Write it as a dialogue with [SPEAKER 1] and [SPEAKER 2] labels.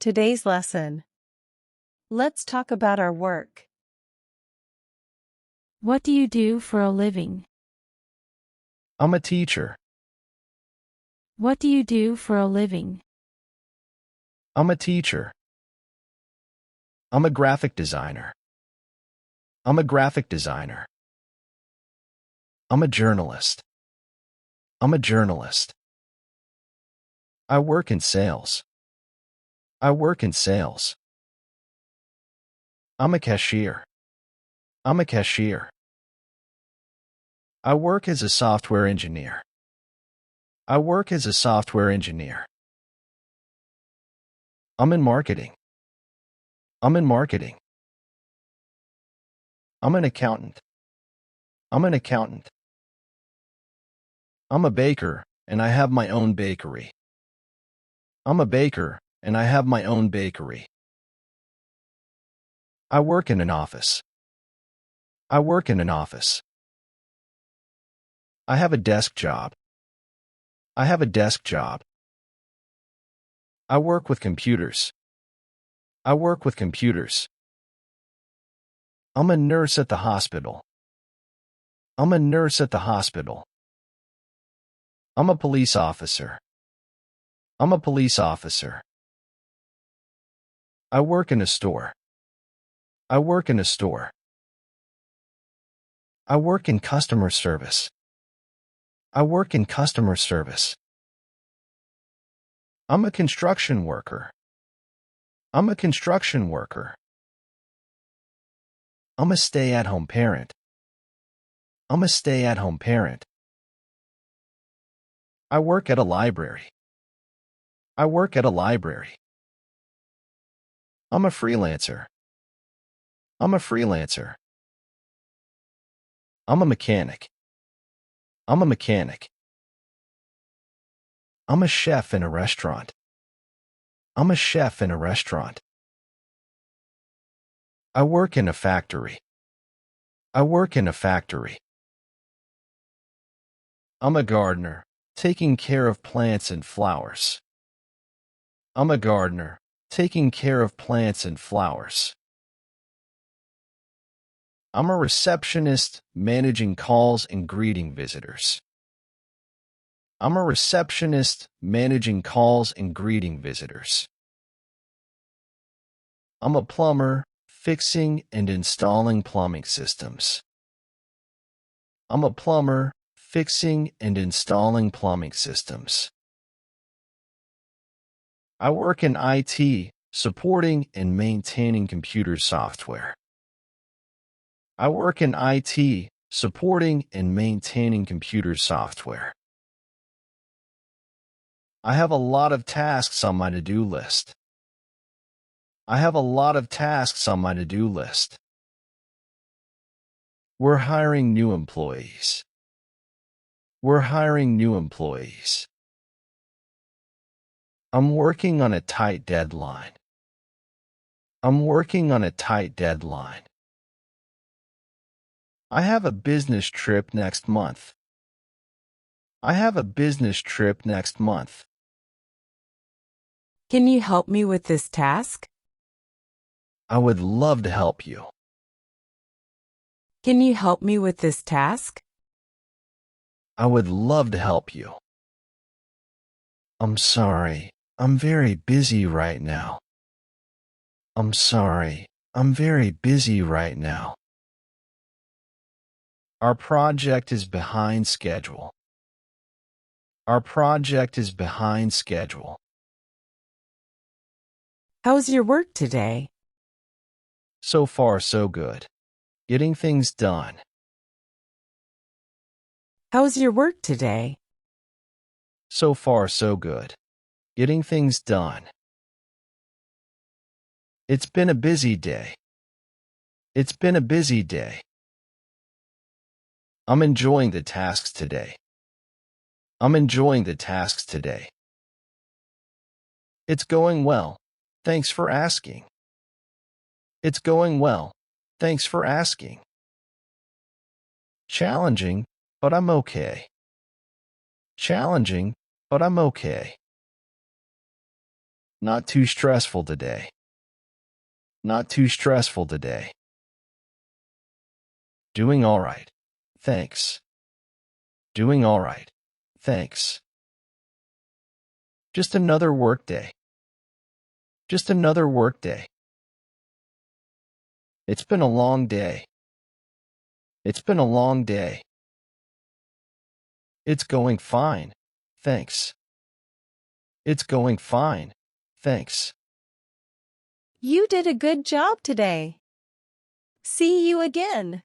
[SPEAKER 1] Today's lesson. Let's talk about our work.
[SPEAKER 2] What do you do for a living?
[SPEAKER 3] I'm a teacher.
[SPEAKER 2] What do you do for a living?
[SPEAKER 3] I'm a teacher. I'm a graphic designer. I'm a graphic designer. I'm a journalist. I'm a journalist. I work in sales. I work in sales. I'm a cashier. I'm a cashier. I work as a software engineer. I work as a software engineer. I'm in marketing. I'm in marketing. I'm an accountant. I'm an accountant. I'm a baker, and I have my own bakery. I'm a baker, and I have my own bakery. I work in an office. I work in an office. I have a desk job. I have a desk job. I work with computers. I work with computers. I'm a nurse at the hospital. I'm a nurse at the hospital. I'm a police officer. I'm a police officer. I work in a store. I work in a store. I work in customer service. I work in customer service. I'm a construction worker. I'm a construction worker. I'm a stay-at-home parent. I'm a stay-at-home parent. I work at a library. I work at a library. I'm a freelancer. I'm a freelancer. I'm a mechanic. I'm a mechanic. I'm a chef in a restaurant. I'm a chef in a restaurant. I work in a factory. I work in a factory. I'm a gardener, taking care of plants and flowers. I'm a gardener, taking care of plants and flowers. I'm a receptionist, managing calls and greeting visitors. I'm a receptionist, managing calls and greeting visitors. I'm a plumber, fixing and installing plumbing systems. I'm a plumber, fixing and installing plumbing systems. I work in IT, supporting and maintaining computer software. I work in IT, supporting and maintaining computer software. I have a lot of tasks on my to-do list. I have a lot of tasks on my to-do list. We're hiring new employees. We're hiring new employees. I'm working on a tight deadline. I'm working on a tight deadline. I have a business trip next month. I have a business trip next month.
[SPEAKER 2] Can you help me with this task?
[SPEAKER 3] I would love to help you.
[SPEAKER 2] Can you help me with this task?
[SPEAKER 3] I would love to help you. I'm sorry. I'm very busy right now. I'm sorry. I'm very busy right now. Our project is behind schedule. Our project is behind schedule.
[SPEAKER 2] How's your work today?
[SPEAKER 3] So far, so good. Getting things done.
[SPEAKER 2] How's your work today?
[SPEAKER 3] So far, so good. Getting things done. It's been a busy day. It's been a busy day. I'm enjoying the tasks today. I'm enjoying the tasks today. It's going well. Thanks for asking. It's going well. Thanks for asking. Challenging, but I'm okay. Challenging, but I'm okay. Not too stressful today. Not too stressful today. Doing all right. Thanks. Doing all right. Thanks. Just another workday. Just another workday. It's been a long day. It's been a long day. It's going fine. Thanks. It's going fine. Thanks.
[SPEAKER 1] You did a good job today. See you again.